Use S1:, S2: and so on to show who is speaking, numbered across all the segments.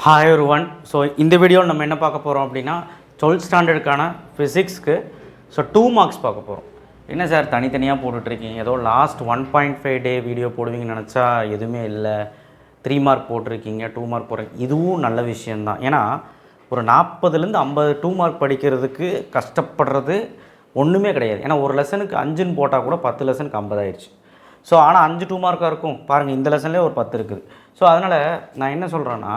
S1: Hi everyone. So இந்த வீடியோவில் நம்ம என்ன பார்க்க போகிறோம் அப்படின்னா 12th ஸ்டாண்டர்டுக்கான ஃபிசிக்ஸ்க்கு 2 மார்க்ஸ் பார்க்க போகிறோம். என்ன சார் தனித்தனியாக போட்டுட்ருக்கீங்க, ஏதோ லாஸ்ட் 1.5 டே வீடியோ போடுவீங்கன்னு நினச்சா எதுவுமே இல்லை, 3 மார்க் போட்டிருக்கீங்க, 2 மார்க் போடுறீங்க. இதுவும் நல்ல விஷயந்தான். ஏன்னா ஒரு 40லேருந்து 50 2 மார்க் படிக்கிறதுக்கு கஷ்டப்படுறது ஒன்றுமே கிடையாது. ஏன்னா ஒரு லெசனுக்கு 5ன்னு போட்டால் கூட 10 லெசனுக்கு 50 ஆயிடுச்சு. ஸோ ஆனால் 5 2 மார்க்காக இருக்கும் பாருங்கள், இந்த லெசன்லேயே ஒரு 10 இருக்குது. ஸோ அதனால் நான் என்ன சொல்கிறேன்னா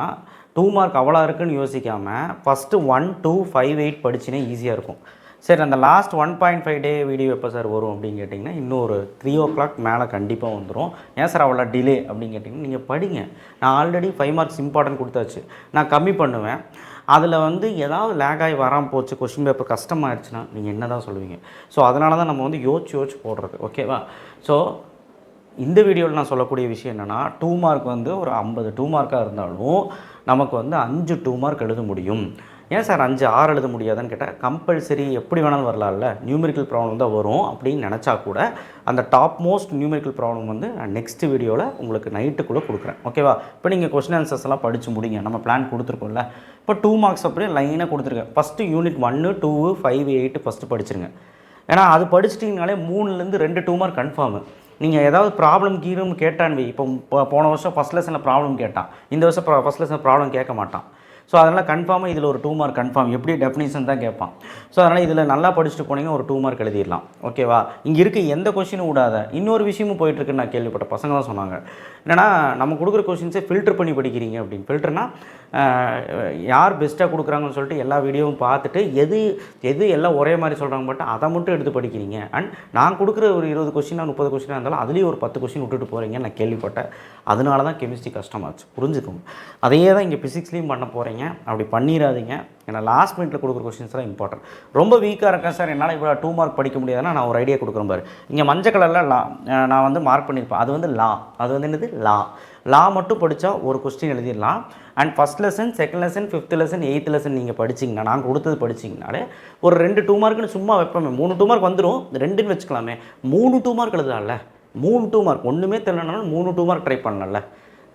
S1: 2 மார்க் அவ்வளோ இருக்குதுன்னு யோசிக்காமல் ஃபஸ்ட்டு 1 2 5 8 படிச்சுனே ஈஸியாக இருக்கும். சரி, அந்த லாஸ்ட் 1.5 டே வீடியோ எப்போ சார் வரும் அப்படின்னு கேட்டிங்கன்னா இன்னும் ஒரு 3 o'clock மேலே கண்டிப்பாக வந்துடும். ஏன் சார் அவ்வளோ டிலே அப்படின்னு கேட்டிங்கன்னா நீங்கள் படிங்க. நான் ஆல்ரெடி 5 மார்க்ஸ் இம்பார்ட்டன்ட் கொடுத்தாச்சு, நான் கம்மி பண்ணுவேன். அதில் ஏதாவது லேக் ஆகி வராமல் போச்சு, கொஷின் பேப்பர் கஷ்டமாகிடுச்சுன்னா நீங்கள் என்ன தான் சொல்லுவீங்க? ஸோ அதனால தான் நம்ம யோசிச்சு போடுறது. ஓகேவா? ஸோ இந்த வீடியோவில் நான் சொல்லக்கூடிய விஷயம் என்னென்னா 2 மார்க் ஒரு 50 2 மார்க்காக இருந்தாலும் நமக்கு 5 2 மார்க் எழுத முடியும். ஏன் சார் 5 6 எழுத முடியாதுன்னு கேட்டால் கம்பல்சரி எப்படி வேணாலும் வரலாம்ல, நியூமெரிக்கல் ப்ராப்ளம் தான் வரும் அப்படின்னு நினச்சா கூட அந்த டாப் மோஸ்ட் நியூமெரிக்கல் ப்ராப்ளம் நான் நெக்ஸ்ட் வீடியோவில் உங்களுக்கு நைட்டுக்குள்ளே கொடுக்குறேன். ஓகேவா? இப்போ நீங்கள் கொஸ்டின் ஆன்சர்ஸ் எல்லாம் படித்து முடிங்க, நம்ம பிளான் கொடுத்துருக்கோம்ல. இப்போ 2 மார்க்ஸ் அப்படியே லைனாக கொடுத்துருக்கேன். ஃபஸ்ட்டு யூனிட் 1 2 5 8 ஃபஸ்ட்டு படிச்சிருங்க. ஏன்னா அது படிச்சிட்டிங்கனாலே 3லேருந்து 2 2 மார்க் கன்ஃபார்மு. நீங்கள் ஏதாவது ப்ராப்ளம் கீரும் கேட்டான்னு இப்போ போன வருஷம் ஃபஸ்ட் லெசனில் ப்ராப்ளம் கேட்டான், இந்த வருஷம் ஃபஸ்ட் லெசனில் ப்ராப்ளம் கேட்க மாட்டான். ஸோ அதனால் கன்ஃபார்மாக இதில் ஒரு 2 மார்க் கன்ஃபார்ம், எப்படி டெஃபினிஷன் தான் கேட்பான். ஸோ அதனால் இதில் நல்லா படிச்சுட்டு போனீங்கன்னா ஒரு 2 மார்க் எழுதிடலாம். ஓகேவா? இங்கே இருக்க எந்த கொஷினும் விடாத. இன்னொரு விஷயமும் போயிட்டுருக்குன்னு நான் கேள்விப்பட்ட பசங்க தான் சொன்னாங்க. என்னென்னா நம்ம கொடுக்குற கொஷின்ஸை ஃபில்டர் பண்ணி படிக்கிறீங்க அப்படின்னு. ஃபில்டர்னா யார் பெஸ்ட்டாக கொடுக்குறாங்கன்னு சொல்லிட்டு எல்லா வீடியோவும் பார்த்துட்டு எது எல்லாம் ஒரே மாதிரி சொல்கிறாங்க பட் அதை மட்டும் எடுத்து படிக்கிறீங்க. அண்ட் நான் கொடுக்குற ஒரு 20 கொஷினாக 30 கொஷினாக இருந்தாலும் அதுலேயும் ஒரு 10 கொஷின் விட்டுட்டு போகிறீங்கன்னு நான் கேள்விப்பட்டேன். அதனால தான் கெமிஸ்ட்ரி கஷ்டமாச்சு, புரிஞ்சுக்கோங்க. அதையே தான் இங்கே ஃபிசிக்ஸ்லேயும் பண்ண போகிறீங்க. அப்படி பண்ணிடாதீங்க. ஏன்னா லாஸ்ட் மினிட்ல கொடுக்குற கொஸ்டின்ஸ் தான் இம்பார்ட்டன்ட். ரொம்ப வீக்காக இருக்கேன் சார், என்னால் இவ்வளோ 2 மார்க் படிக்க முடியாதுன்னா நான் ஒரு ஐடியா கொடுக்குறேன் பாரு. இங்கே மஞ்சள் கலரில் லா நான் மார்க் பண்ணியிருப்பேன். அது லா, அது என்னது லா மட்டும் படித்தா ஒரு கொஸ்டின் எழுதிடலாம். And first lesson, second lesson, 5th lesson, 8th lesson நீங்கள் படிச்சிங்கன்னா, நான் கொடுத்தது படிச்சிங்கனாலே ஒரு 2 2 மார்க்குன்னு சும்மா வைப்போமே. 3 2 மார்க் வந்துடும், 2ன்னு வச்சுக்கலாமே. 3 2 மார்க் எழுதலாம்ல. 3 2 மார்க் ஒன்றுமே தெரியலனாலும் 3 2 மார்க் ட்ரை பண்ணல.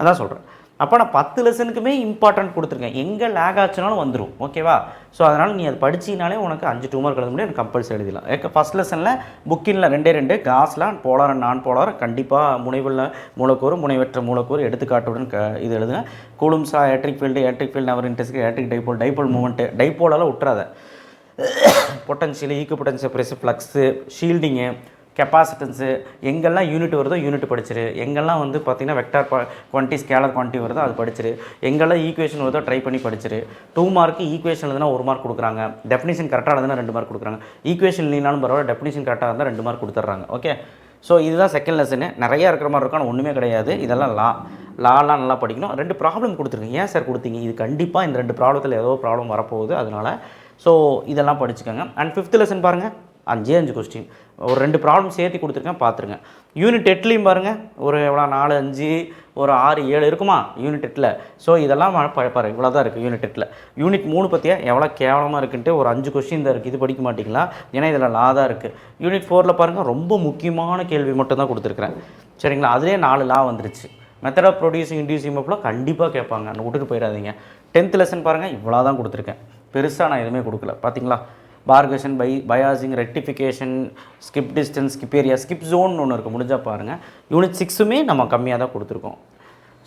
S1: அதான் சொல்கிறேன். அப்போ நான் 10 லெசனுக்குமே இம்பார்ட்டன்ட் கொடுத்துருக்கேன். எங்கே லேக் ஆச்சுனாலும் வந்துடும். ஓகேவா? ஸோ அதனால் நீ அது படிச்சினாலே உனக்கு 5 2 மார்க் எழுத முடியும். எனக்கு கம்பல்சரி எழுதிடலாம். ஃபஸ்ட் லெசனில் புக்கின்ல 2 காஸ்லாம் போலார் நான் போலார் கண்டிப்பாக முனைவுள்ள மூலக்கூறு முனைவற்ற மூலக்கூறு எடுத்துக்காட்டுடன் இது எழுதுங்க. கூலும்ஸா எலக்ட்ரிக் ஃபீல்டு நவர் இன்டென்சிட்டி எலக்ட்ரிக் டைபோல் மூமெண்ட்டு டைபோலால் விட்டுறாத. பொட்டன்ஷியல், ஈக்கு பொட்டன்ஷியல், ப்ரெஸ், ஃப்ளக்ஸு, ஷீல்டிங்கு, கெப்பாசிட்டன்ஸு, எங்கெல்லாம் யூனிட் வருதோ யூனிட் படிச்சிரு. எங்கெல்லாம் பார்த்திங்கன்னா வெக்டார் குவான்டிட்டி ஸ்கேலர் குவான்டிட்டி வருதோ அது படிச்சிரு. எங்கெல்லாம் ஈக்குவேஷன் வருதோ ட்ரை பண்ணி படிச்சிரு. 2 மார்க்கு ஈக்குவேஷன் எழுதுனா 1 மார்க் கொடுக்குறாங்க. டெஃபினிஷன் கரெக்டாக எழுதுனா 2 மார்க் கொடுக்குறாங்க. ஈக்குவேஷன் இல்லைனாலும் பரவாயில்ல, டெஃபினிஷன் கரெக்டாக இருந்தால் 2 மார்க் கொடுத்துட்றாங்க. ஓகே? ஸோ இதுதான் செகண்ட் லெசனு. நிறையா இருக்கிற மாதிரி இருக்கும், ஆனால் ஒன்றுமே கிடையாது. இதெல்லாம் லாலாம் நல்லா படிக்கணும். 2 ப்ராப்ளம் கொடுத்துருக்கீங்க. ஏன் சார் கொடுத்தீங்க? இது கண்டிப்பாக இந்த 2 ப்ராப்ளத்தில் ஏதோ ப்ராப்ளம் வரப்போகுது, அதனால் ஸோ இதெல்லாம் படிச்சுக்கோங்க. அண்ட் 5th லெசன் பாருங்கள், 5 கொஸ்டின், ஒரு 2 ப்ராப்ளம் சேர்த்து கொடுத்துருக்கேன், பார்த்துருங்க. யூனிட் 8லையும் பாருங்கள், ஒரு எவ்வளோ 4 5 ஒரு 6 7 இருக்குமா யூனிட் 8ல். ஸோ இதெல்லாம் பாரு, இவ்வளோ தான் இருக்குது யூனிட் 8ல். யூனிட் 3 பற்றியா எவ்வளோ கேவலமாக இருக்குன்ட்டு ஒரு 5 கொஸ்டின் தான் இருக்குது. இது படிக்க மாட்டிங்களா? ஏன்னா இதில் லா தான் இருக்குது. யூனிட் 4ல் பாருங்கள், ரொம்ப முக்கியமான கேள்வி மட்டும் தான் கொடுத்துருக்குறேன். சரிங்களா? அதிலே 4 லா வந்துருச்சு. மெத்தட் ஆஃப் ப்ரொடியூசிங் இன்டியூசிங் அப்லாம் கண்டிப்பாக கேட்பாங்க, நான் விட்டுட்டு போயிடாதீங்க. 10th லெசன் பாருங்கள், இவ்வளோ தான் கொடுத்துருக்கேன். பெருசாக நான் எதுவுமே கொடுக்கல. பார்த்தீங்களா? பார்கேஷன், biasing, rectification, skip distance, skip area, skip zone ஒன்று இருக்குது, முடிஞ்சால் பாருங்கள். யூனிட் 6மே நம்ம கம்மியாக தான் கொடுத்துருக்கோம்.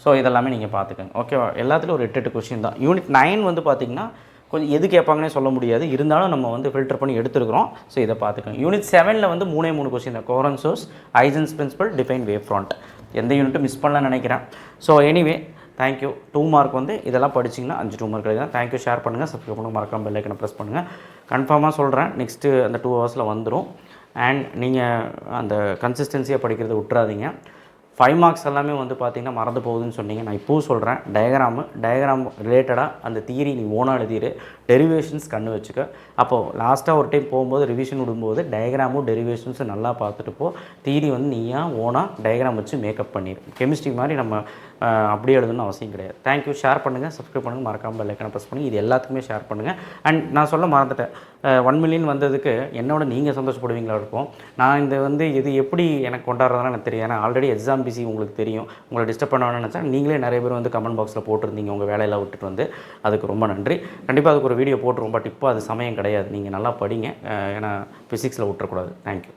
S1: ஸோ இதெல்லாமே நீங்கள் பார்த்துக்கோங்க. ஓகேவா? எல்லாத்துலேயும் ஒரு 8 கொஸ்டின் தான். யூனிட் 9 பார்த்திங்கன்னா கொஞ்சம் எது கேட்பாங்கன்னே சொல்ல முடியாது, இருந்தாலும் நம்ம ஃபில்டர் பண்ணி எடுத்துருக்கிறோம். ஸோ இதை பார்த்துக்கோங்க. யூனிட் 7ல் 3 கொஸ்டின் தான். கோரண்ட் source, ஐசன்ஸ் principal, define wave front. எந்த யூனிட்டும் மிஸ் பண்ணலான்னு நினைக்கிறேன். So anyway thank you. 2 மார்க் இதெல்லாம் படிச்சிங்கன்னா 5 2 மார்க் எழுதலாம். தேங்க்யூ. ஷேர் பண்ணுங்கள், சப்ஸ்கிரைப் பண்ணுங்கள், மறக்காம பெல் ஐக்கனை ப்ரெஸ் பண்ணுங்கள். கன்ஃபார்மாக சொல்கிறேன், நெக்ஸ்ட்டு அந்த 2 ஹவர்ஸில் வந்துடும். அண்ட் நீங்கள் அந்த கன்சிஸ்டன்சியாக படிக்கிறத விட்டுறாதீங்க. 5 மார்க்ஸ் எல்லாமே பார்த்திங்கன்னா மறந்து போகுதுன்னு சொன்னீங்க. நான் இப்போவும் சொல்கிறேன், டயக்ராம் ரிலேட்டடாக அந்த தியரி நீ ஓனாக எழுதிடு. டெரிவேஷன்ஸ் கண்ணு வச்சுக்க. அப்போது லாஸ்ட்டாக ஒரு டைம் போகும்போது ரிவிஷன் விடும்போது டயக்ராமும் டெரிவேஷன்ஸும் நல்லா பார்த்துட்டு போ. தியரி நீயா ஓனாக டயக்ராம் வச்சு மேக்கப் பண்ணிடு. கெமிஸ்ட்ரி மாதிரி நம்ம அப்படியே எழுதணும்னு அவசியம் கிடையாது. தேங்க்யூ. ஷேர் பண்ணுங்கள், சப்ஸ்கிரைப் பண்ணுங்கள், மறக்காமல் பெல் ஐக்கானை ப்ரெஸ் பண்ணுங்கள். இது எல்லாத்துக்குமே ஷேர் பண்ணுங்கள். அண்ட் நான் சொல்ல மறந்துட்டேன், 1 மில்லியன் வந்ததுக்கு என்னோட நீங்கள் சந்தோஷப்படுவீங்களா இருக்கும். நான் இது எப்படி எனக்கு கொண்டாடுறதுனா எனக்கு தெரியும். ஏன்னா ஆல்ரெடி எக்ஸாம் பிஸி உங்களுக்கு தெரியும். உங்களை டிஸ்டர்ப் பண்ணணும்னு நினச்சா நீங்களே நிறைய பேர் கமெண்ட் பாக்ஸில் போட்டிருந்தீங்க உங்கள் வேலையெல்லாம் விட்டுட்டு அதுக்கு ரொம்ப நன்றி. கண்டிப்பாக அதுக்கு ஒரு வீடியோ போட்டுருவோம். பட் இப்போ அது சமயம் கிடையாது. நீங்கள் நல்லா படிங்க. ஏன்னா ஃபிசிக்ஸில் விட்டுறக்கூடாது. தேங்க்யூ.